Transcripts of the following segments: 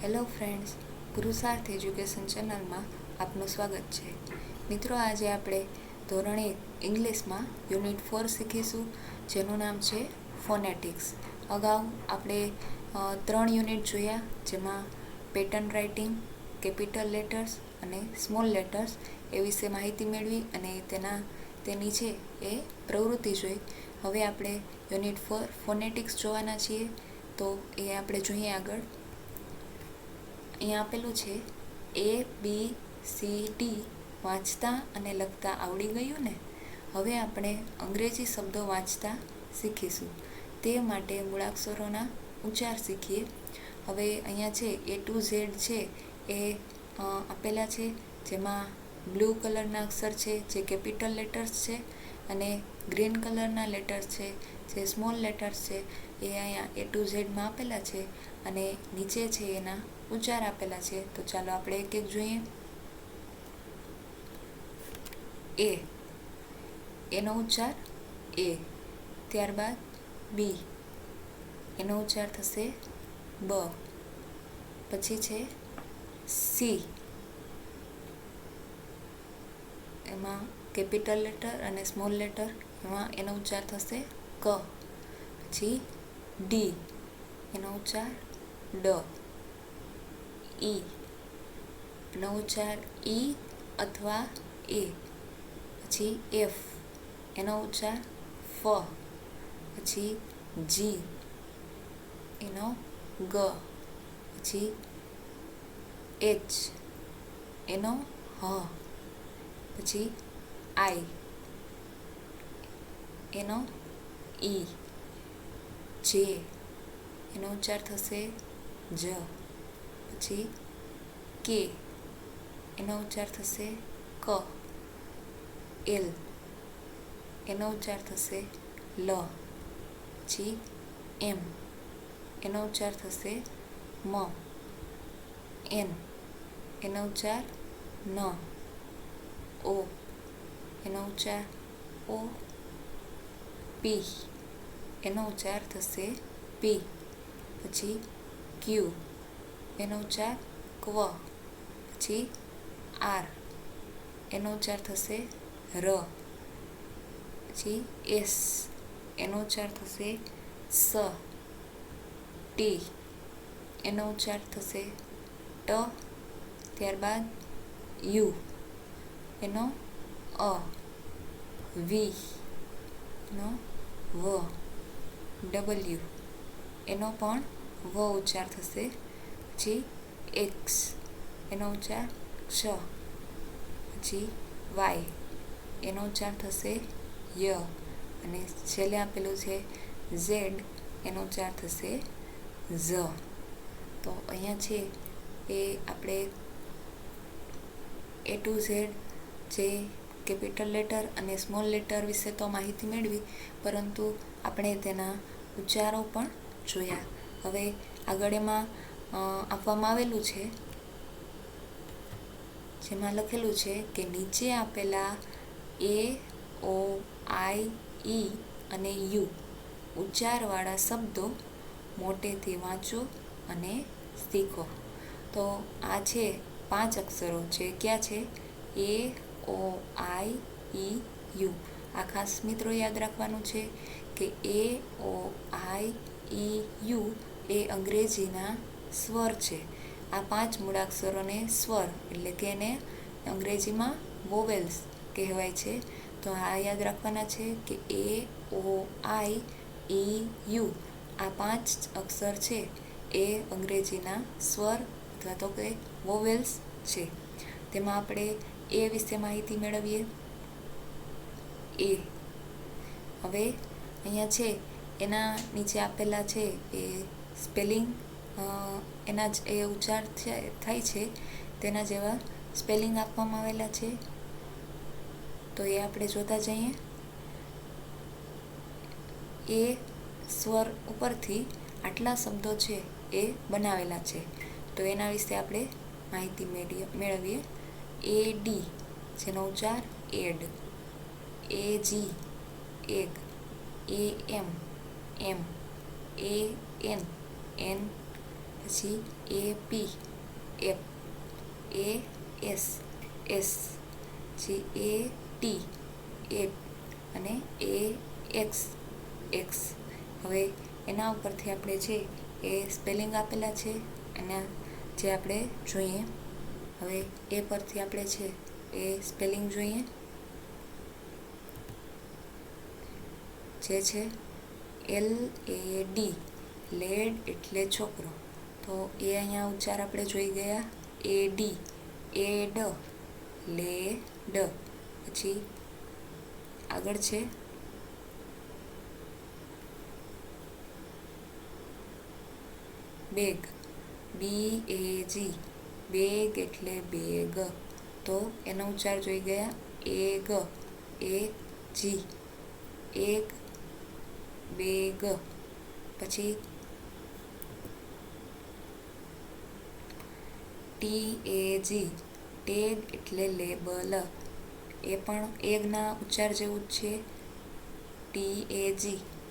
Hello friends, ગુરુસાર્થ education ચેનલમાં આપનું સ્વાગત છે. મિત્રો, આજે આપણે ધોરણ 1 ઇંગ્લિશમાં યુનિટ 4 શીખીશું, જેનું નામ છે ફોનેટિક્સ. અગાઉ આપણે 3 યુનિટ જોયા, જેમાં પેટર્ન રાઇટિંગ, કેપિટલ લેટર્સ અને સ્મોલ લેટર્સ એ વિશે માહિતી મેળવી અને તેની છે એ પ્રવૃત્તિ જોઈ. હવે આપણે યુનિટ 4 ફોનેટિક્સ જોવાના છીએ, તો એ આપણે જોઈએ આગળ. અહીંયા આપેલું છે ABCD વાંચતા અને લખતા આવડી ગયું ને. હવે આપણે અંગ્રેજી શબ્દો વાંચતા શીખીશું. તે માટે મૂળાક્ષરોના ઉચ્ચાર શીખીએ. હવે અહીંયા છે A to Z છે એ આપેલા છે, જેમાં બ્લુ કલરના અક્ષર છે જે કેપિટલ લેટર્સ છે અને ગ્રીન કલરના લેટર્સ છે જે સ્મોલ લેટર્સ છે. એ અહીંયા A to Zમાં આપેલા છે અને નીચે છે એના ઉચ્ચાર આપેલા છે. તો ચાલો આપણે એક એક જોઈએ. A, એનો ઉચ્ચાર A. ત્યારબાદ B, એનો ઉચ્ચાર થશે બ. પછી છે C, એમાં કેપિટલ લેટર અને સ્મોલ લેટર, એમાં એનો ઉચ્ચાર થશે ક. પછી D, એનો ઉચ્ચાર ડ. E, એનો ઉચ્ચાર ઈ અથવા એ. પછી F, એનો ઉચ્ચાર ફ. પછી G, એનો ગ. પછી H, એનો હ. પછી I, એનો ઈ. J, એનો ઉચ્ચાર થશે જ. પછી K, એનો ઉચ્ચાર થશે ક. L, એનો ઉચ્ચાર થશે લ. પછી M, એનો ઉચ્ચાર થશે મ. N, એનો ઉચ્ચાર ન. O, એનો ઉચ્ચાર ઓ. P, એનો ઉચ્ચાર થશે પી. પછી Q, એનો ઉચ્ચાર ક્વ. પછી R, એનો ઉચ્ચાર થશે ર. પછી S, એનો ઉચ્ચાર થશે સ. T, એનો ઉચ્ચાર થશે ટ. ત્યારબાદ U, એનો અ. V, એનો વ. W, એનો પણ વ ઉચ્ચાર થશે. પછી X, એનો ઉચ્ચાર ક્ષ. પછી Y, એનો ઉચ્ચાર થશે ય. અને છેલ્લે આપેલું છે Z, એનો ઉચ્ચાર થશે ઝ. તો અહીંયા છે એ આપણે A to Z જે કેપિટલ લેટર અને સ્મોલ લેટર વિશે તો માહિતી મેળવી, પરંતુ આપણે તેના ઉચ્ચારો પણ જોયા. હવે આગળ એમાં આપવામાં આવેલું છે, જેમાં લખેલું છે કે નીચે આપેલા A, O, I, E અને U ઉચ્ચારવાળા શબ્દો મોટેથી વાંચો અને શીખો. તો આ છે 5 અક્ષરો છે. ક્યાં છે? A, O, I, E, U. આ ખાસ મિત્રો યાદ રાખવાનું છે કે A, O, I, E, U એ અંગ્રેજીના સ્વર છે. આ 5 મૂળાક્ષરોને સ્વર એટલે કે એને અંગ્રેજીમાં વોવેલ્સ કહેવાય છે. તો આ યાદ રાખવાના છે કે A, O, I, E, U આ 5 અક્ષર છે એ અંગ્રેજીના સ્વર અથવા તો કે વોવેલ્સ છે. તેમાં આપણે એ વિશે માહિતી મેળવીએ. એ, હવે અહીંયા છે એના નીચે આપેલા છે એ સ્પેલિંગ, એના જ એ ઉચ્ચાર થાય છે તેના જેવા સ્પેલિંગ આપવામાં આવેલા છે. તો એ આપણે જોતા જઈએ. એ સ્વર ઉપરથી આટલા શબ્દો છે એ બનાવેલા છે. તો એના વિશે આપણે માહિતી મેળવીએ. AD, જેનો ઉચ્ચાર ad. AG, ag. AM, am. AN, પછી AP એપ, AS એસ, પછી AT એટ અને AX એક્સ. હવે એના ઉપરથી આપણે છે એ સ્પેલિંગ આપેલા છે એના જે આપણે જોઈએ. હવે એ પરથી આપણે છે એ સ્પેલિંગ જોઈએ, જે છે LAD, લેડ એટલે છોકરો. તો એ અહીંયા ઉચ્ચાર આપણે જોઈ ગયા. AD ad, lad. પછી આગળ છે બેગ, BAG, બેગ એટલે બેગ. તો એનો ઉચ્ચાર જોઈ ગયા. AG, ag, bag. પછી TAG, ટેગ એટલે લેબલ. એ પણ એગના ઉચ્ચાર જેવું જ છે. TAG,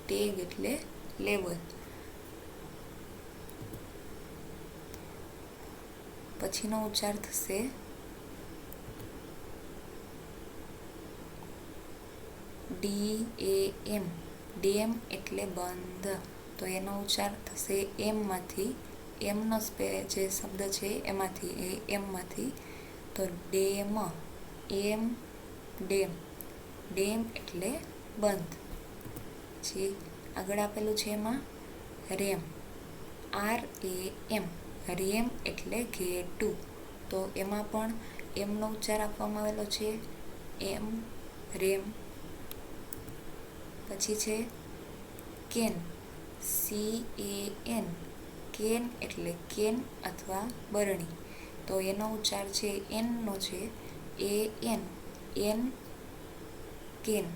ટેગ એટલે લેબલ. પછીનો ઉચ્ચાર થશે DAM, ડેમ એટલે બંધ. તો એનો ઉચ્ચાર થશે એમમાંથી, એમનો જે શબ્દ છે એમાંથી, એમમાંથી. તો ડેમ, એમ, ડેમ, ડેમ એટલે બંધ. પછી આગળ આપેલું છે એમાં રેમ, RAM, રેમ એટલે ઘેટું. તો એમાં પણ એમનો ઉચ્ચાર આપવામાં આવેલો છે, એમ, રેમ. પછી છે કેન, CAN, કેન એટલે કેન અથવા બરણી. તો એનો ઉચ્ચાર છે એનનો છે, AN, એન, કેન.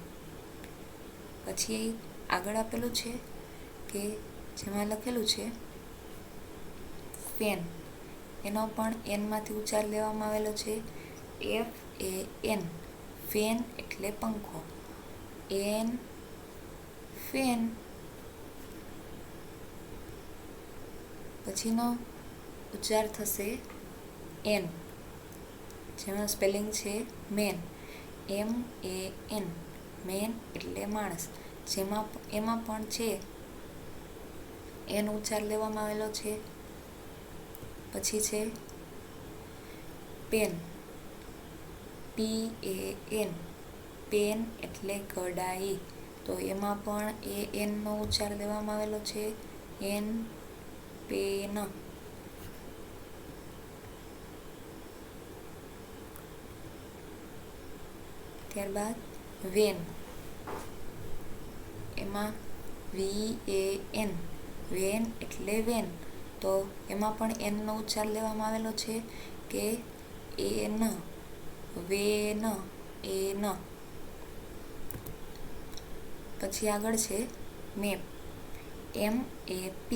પછી આગળ આપેલું છે કે જેમાં લખેલું છે ફેન, એનો પણ એનમાંથી ઉચ્ચાર લેવામાં આવેલો છે, FAN, ફેન એટલે પંખો. An, fan. પછીનો ઉચ્ચાર થશે એન, જેમાં સ્પેલિંગ છે મેન, MAN, મેન એટલે માણસ. એમાં પણ છે એનો ઉચ્ચાર લેવામાં આવેલો છે. પછી છે પેન, PAN, પેન એટલે કડાઈ. તો એમાં પણ એનનો ઉચ્ચાર લેવામાં આવેલો છે, એન, પેન. ત્યારબાદ વેન, એમાં VAN, વેન એટલે વેન. તો એમાં પણ એનનો ઉચ્ચાર લેવામાં આવેલો છે કે એન, વેન, એન. પછી આગળ છે મેપ, MAP,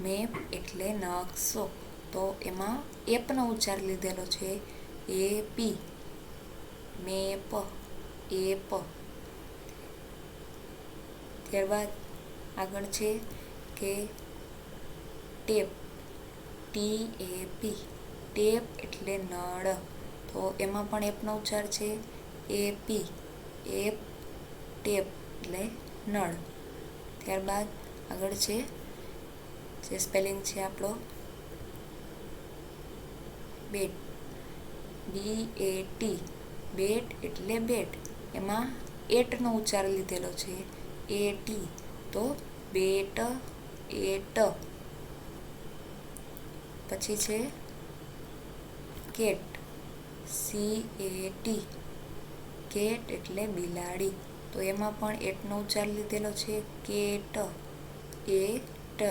મેપ એટલે નકશો. તો એમાં એપનો ઉચ્ચાર લીધેલો છે, AP, મેપ, એપ. ત્યારબાદ આગળ છે કે ટેપ, TAP, ટેપ એટલે નળ. તો એમાં પણ એપનો ઉચ્ચાર છે, AP, એપ, ટેપ એટલે નળ. ત્યારબાદ આગળ છે જે સ્પેલિંગ છે આપણો બેટ, BAT, બેટ એટલે બેટ. એમાં એટનો ઉચ્ચાર લીધેલો છે, AT. તો બેટ, એટ. પછી છે કેટ, CAT, કેટ એટલે બિલાડી. તો એમાં પણ એટનો ઉચ્ચાર લીધેલો છે, કેટ, એટ.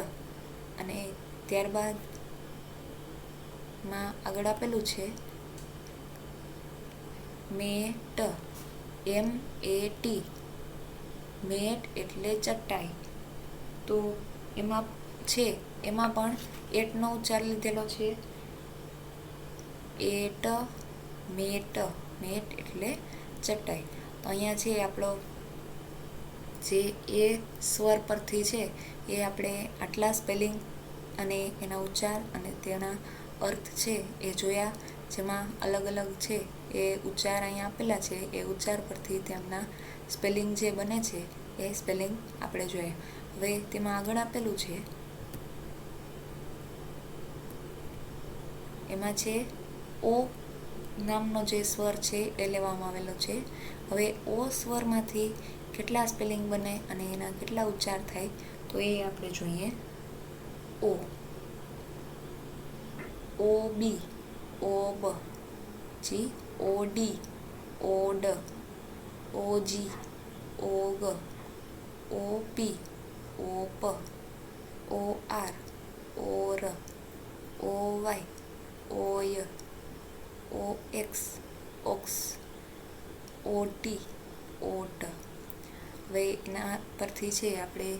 અને ત્યારબાદ માં આગળ આપેલું છે મેટ, MAT, મેટ એટલે ચટાઈ. તો એમાં પણ એટનો ઉચ્ચાર લીધેલો છે, એટ, મેટ, મેટ એટલે ચટાઈ. તો અહીંયા છે આપણો જે એ સ્વર પરથી છે એ આપણે આટલા સ્પેલિંગ અને એના ઉચ્ચાર અને તેના અર્થ છે એ જોયા, જેમાં અલગ અલગ છે એ ઉચ્ચાર અહીંયા આપેલા છે એ ઉચ્ચાર પરથી તેમના સ્પેલિંગ જે બને છે એ સ્પેલિંગ આપણે જોઈએ. હવે તેમાં આગળ આપેલું છે એમાં છે ઓ નામનો જે સ્વર છે એ લેવામાં આવેલો છે. હવે ઓ સ્વરમાંથી કેટલા સ્પેલિંગ બને અને એના કેટલા ઉચ્ચાર થાય તો એ આપણે જોઈએ. ઓ, ઓ બી, ઓ બ, જી, ઓ ડી, ઓ ડ, ઓ જી, ઓ ગ, ઓ પી, ઓ પ, ઓ આર, ઓ ર, ઓ વાય, ઓ ય, O X, ox, O T, ઓ ટ. હવે એના પરથી છે આપણે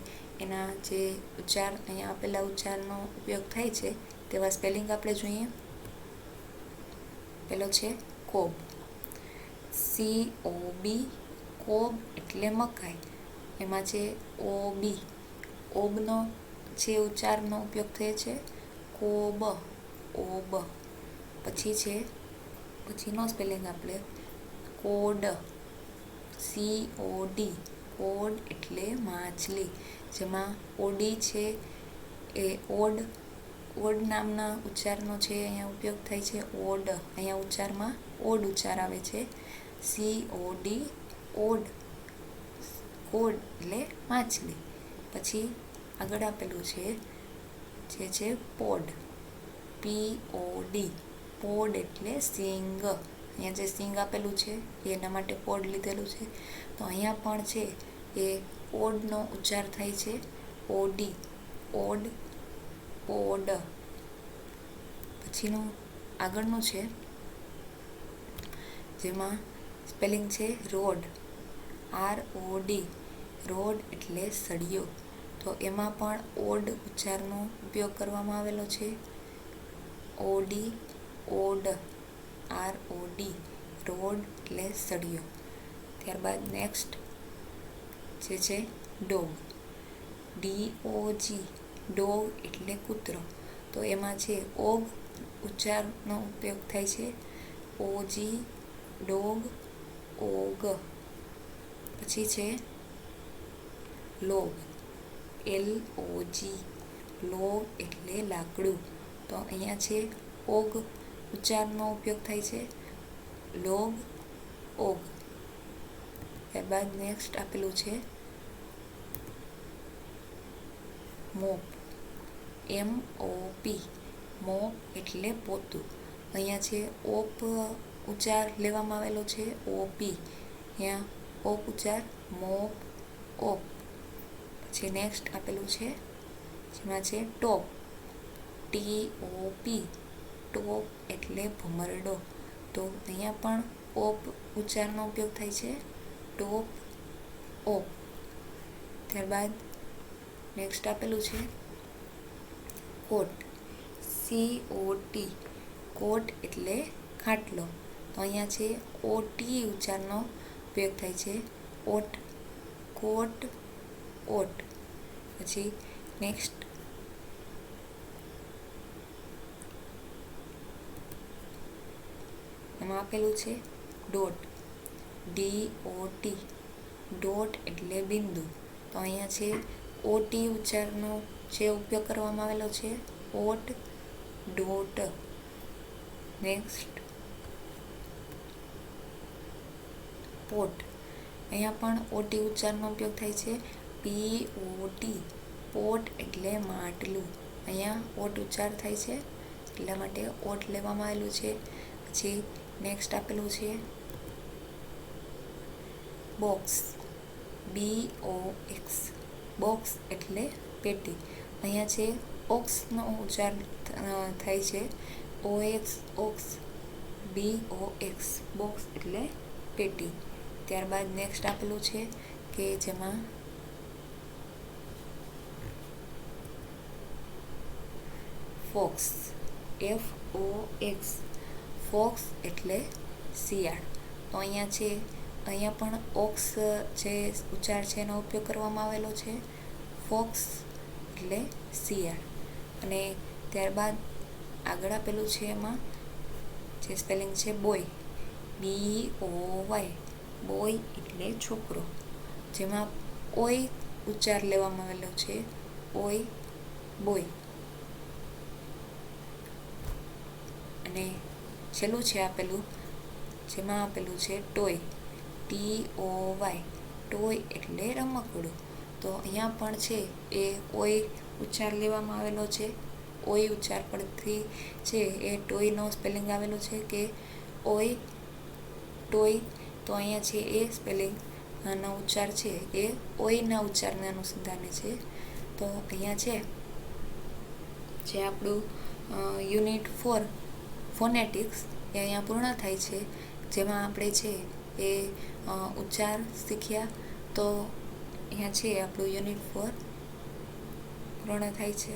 એના જે ઉચ્ચાર અહીંયા આપેલા ઉચ્ચારનો ઉપયોગ થાય છે તેવા સ્પેલિંગ આપણે જોઈએ. પેલો છે કોબ, COB, કોબ એટલે મકાઈ. એમાં છે OB, ઓબનો જે ઉચ્ચારનો ઉપયોગ થાય છે કોબ, ઓબ. પછીનો સ્પેલિંગ આપણે કોડ, COD, કોડ એટલે માછલી. જેમાં ઓડી છે એ ઓડ નામના ઉચ્ચારનો છે અહીંયા ઉપયોગ થાય છે ઓડ. અહીંયા ઉચ્ચારમાં ઓડ ઉચ્ચાર આવે છે. COD, ઓડ, કોડ એટલે માછલી. પછી આગળ આપેલું છે જે છે પોડ, POD, પોડ એટલે સિંગ. અહીંયા જે સિંગ આપેલું છે એના માટે પોડ લીધેલું છે. તો અહીંયા પણ છે એ ઓડનો ઉચ્ચાર થાય છે ઓડી, ઓડ, પોડ. પછીનું આગળનું છે જેમાં સ્પેલિંગ છે રોડ, ROD, રોડ એટલે સળિયો. તો એમાં પણ ઓડ ઉચ્ચારનો ઉપયોગ કરવામાં આવેલો છે. OD, ઓડ, ROD, રોડ એટલે સળિયો. ત્યારબાદ નેક્સ્ટ જે છે ડોગ, DOG, ડોગ એટલે કૂતરો. તો એમાં છે ઓગ ઉચ્ચારનો ઉપયોગ થાય છે OG, ડોગ, ઓગ. પછી છે લોગ, LOG, લોગ એટલે લાકડું. તો અહીંયા છે ઓગ ઉચ્ચારનો ઉપયોગ થાય છે લોગ, ઓગ. ત્યારબાદ નેક્સ્ટ આપેલું છે મોપ, MOP, મોપ એટલે પોતું. અહીંયા છે ઓપ ઉચ્ચાર લેવામાં આવેલો છે OP. અહીંયા ઓપ ઉચ્ચાર મોપ, ઓપ. પછી નેક્સ્ટ આપેલું છે જેમાં છે ટોપ, TOP, ટોપ એટલે ભમરડો. તો અહીંયા પણ ઓપ ઉચ્ચારનો ઉપયોગ થાય છે ટોપ, ઓપ. ત્યારબાદ નેક્સ્ટ આપેલું છે કોટ, COT, કોટ એટલે ખાટલો. તો અહીંયા છે OT ઉચ્ચારનો ઉપયોગ થાય છે ઓટ, કોટ, ઓટ. પછી નેક્સ્ટ એમાં આપેલું છે ડોટ, DOT, ડોટ એટલે બિંદુ. તો અહીંયા છે OT ઉચ્ચારનો જે ઉપયોગ કરવામાં આવેલો છે ઓટ, ડોટ. નેક્સ્ટ પોટ, અહીંયા પણ OT ઉચ્ચારનો ઉપયોગ થાય છે POT, પોટ એટલે માટલું. અહીંયા ઓટ ઉચ્ચાર થાય છે એટલા માટે ઓટ લેવામાં આવેલું છે. પછી નેક્સ્ટ આપેલું છે બોક્સ, BOX, બોક્સ એટલે પેટી. અહીંયા છે ઓક્સનો ઉચ્ચાર થાય છે OX, ઓક્સ, BOX, બોક્સ એટલે પેટી. ત્યારબાદ નેક્સ્ટ આપેલું છે કે જેમાં ફોક્સ, FOX, ફોક્સ એટલે શિયાળ. તો અહીંયા પણ ઓક્સ જે ઉચ્ચાર છે એનો ઉપયોગ કરવામાં આવેલો છે ફોક્સ એટલે શિયાળ. અને ત્યારબાદ આગળ આપેલું છે એમાં જે સ્પેલિંગ છે બોય, BOY, બોય એટલે છોકરો, જેમાં ઓય ઉચ્ચાર લેવામાં આવેલો છે, ઓય, બોય. અને છેલ્લું છે આપેલું, જેમાં આપેલું છે ટોય, TOY, ટોય એટલે રમકડું. તો અહીંયા પણ છે એ ઓય ઉચ્ચાર લેવામાં આવેલો છે. ઓય ઉચ્ચાર પરથી છે એ ટોયનો સ્પેલિંગ આવેલો છે કે ઓય, ટોય. તો અહીંયા છે એ સ્પેલિંગ નો ઉચ્ચાર છે એ ઓયના ઉચ્ચારને અનુસંધાને છે. તો અહીંયા છે જે આપણું યુનિટ 4 ફોનેટિક્સ એ અહીંયા પૂર્ણ થાય છે, જેમાં આપણે છે એ ઉચ્ચાર શીખ્યા. તો અહીંયા છે આપણું યુનિટ 4 પૂર્ણ થાય છે.